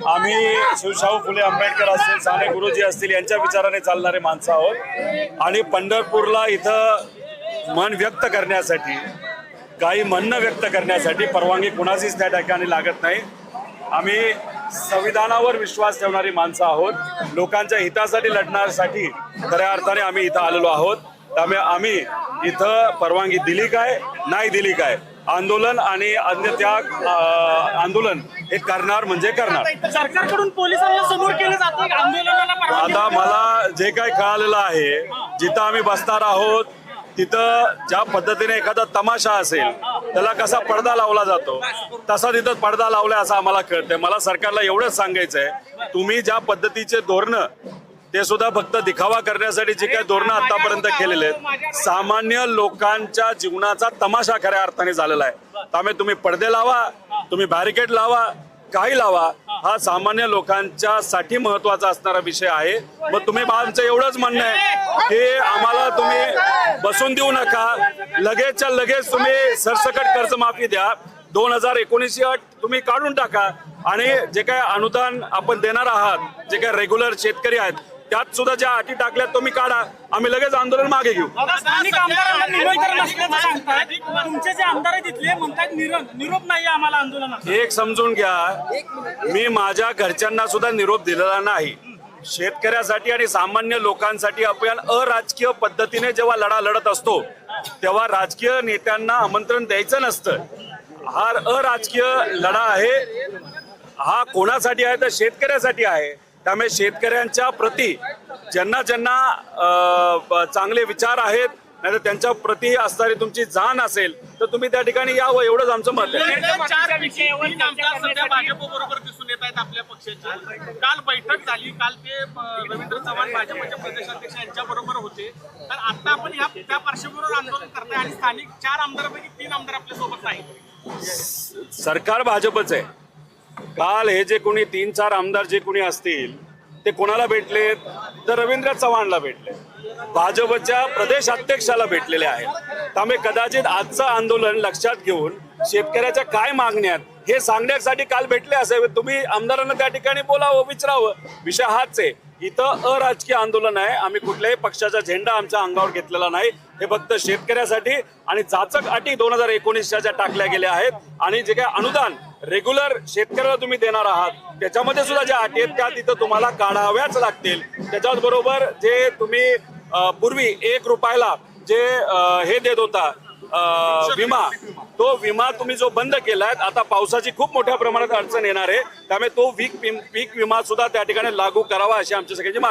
आम्ही शिवशाहू फुले आंबेडकर असतील, साने गुरुजी असतील यांच्या विचाराने चालणारे माणसं आहोत आणि पंढरपूरला इथं मन व्यक्त करण्यासाठी, काही म्हणणं व्यक्त करण्यासाठी परवानगी कुणाचीच त्या ठिकाणी लागत नाही। आम्ही संविधानावर विश्वास ठेवणारी माणसं आहोत, लोकांच्या हितासाठी लढण्यासाठी खऱ्या अर्थाने आम्ही इथं आलेलो आहोत। त्यामुळे आम्ही इथं परवानगी दिली काय नाही दिली काय, आंदोलन आणि अन्नत्याग आंदोलन हे करणार म्हणजे करणार। सरकारकडून पोलिसांना समोर केलं जातं आंदोलनाला परवानगी। आता मला जे काही कळालेलं आहे, जिथं आम्ही बसणार आहोत तिथं ज्या पद्धतीने एखादा तमाशा असेल त्याला कसा पडदा लावला जातो तसा तिथं पडदा लावलाय असं आम्हाला कळतंय। मला सरकारला एवढंच सांगायचंय, तुम्ही ज्या पद्धतीचे धोरणं ते सुद्धा फक्त दिखावा करण्यासाठी जे काही धोरणं आतापर्यंत केलेले आहेत, सामान्य लोकांच्या जीवनाचा तमाशा खऱ्या अर्थाने झालेला आहे। त्यामुळे तुम्ही पडदे लावा, तुम्ही बॅरिकेड लावा, काही लावा, हा सामान्य लोकांच्या साठी महत्वाचा असणारा विषय आहे। मग तुम्ही आमचं एवढंच म्हणणं आहे की आम्हाला तुम्ही बसून देऊ नका, लगेचच्या लगेच तुम्ही सरसकट कर्जमाफी द्या, 2019ची अट तुम्ही काढून टाका आणि जे काही अनुदान आपण देणार आहात, जे काही रेग्युलर शेतकरी आहेत त्यात सुद्धा ज्या अटी टाकल्यात तुम्ही काढा, आम्ही लगेच आंदोलन मागे घेऊ। स्थानिक आमदारांना निवेदन नसल्याचं सांगतात, तुमचे जे आमदार आहेत तिथले म्हणतात निरोप नाही आम्हाला आंदोलनात। एक समजून घ्या, मी माझ्या घरच्यांना सुद्धा निरोप दिलेला नाही। शेतकऱ्यासाठी आणि सामान्य लोकांसाठी आपण अराजकीय पद्धतीने जेव्हा लढा लढत असतो तेव्हा राजकीय नेत्यांना आमंत्रण द्यायचं नसतं। हा अराजकीय लढा आहे, हा कोणासाठी आहे तर शेतकऱ्यासाठी आहे। त्यामुळे शेतकऱ्यांच्या प्रती ज्यांना चांगले विचार आहेत, नाही तर त्यांच्या प्रती असणारी तुमची जाण असेल तर तुम्ही त्या ठिकाणी यावं, एवढंच आमचं मत आहे। भाजपबरोबर दिसून येत आहेत आपल्या पक्षाचे। काल बैठक झाली, काल ते रवींद्र चव्हाण भाजपचे प्रदेशाध्यक्ष यांच्या बरोबर होते, तर आता आपण त्या पार्श्वभूमीवर आंदोलन करताय आणि स्थानिक 4 आमदारांपैकी 3 आमदार आपल्या सोबत नाही। सरकार भाजपच आहे। काल हे जे कोणी 3-4 आमदार जे कोणी असतील ते कोणाला भेटलेत तर रवींद्र चव्हाणला भेटले, भाजपच्या प्रदेश अध्यक्षाला भेटलेले आहेत। त्यामुळे कदाचित आजचं आंदोलन लक्षात घेऊन शेतकऱ्याच्या काय मागण्या हे सांगण्यासाठी काल भेटले असावे। तुम्ही आमदारांना त्या ठिकाणी बोलावं, विचारावं, विषय हाच आहे। इथं अराजकीय आंदोलन आहे, आम्ही कुठल्याही पक्षाचा झेंडा आमच्या अंगावर घेतलेला नाही। हे फक्त शेतकऱ्यासाठी आणि जाचक अटी 2019च्या ज्या टाकल्या गेल्या आहेत आणि जे काही अनुदान रेग्युलर शेतकऱ्याला तुम्ही देणार आहात त्याच्यामध्ये सुद्धा ज्या अटी आहेत त्या तिथं तुम्हाला काढाव्याच लागतील। त्याच्याबरोबर जे तुम्ही पूर्वी 1 रुपयाला जे हे देत होता विमा, तो विमा तुम्ही जो बंद केलाय, आता पावसाची खूप मोठ्या प्रमाणात अडचण येणार आहे, त्यामुळे तो पीक विमा सुद्धा त्या ठिकाणी लागू करावा अशी आमची सगळ्यांची मागणी।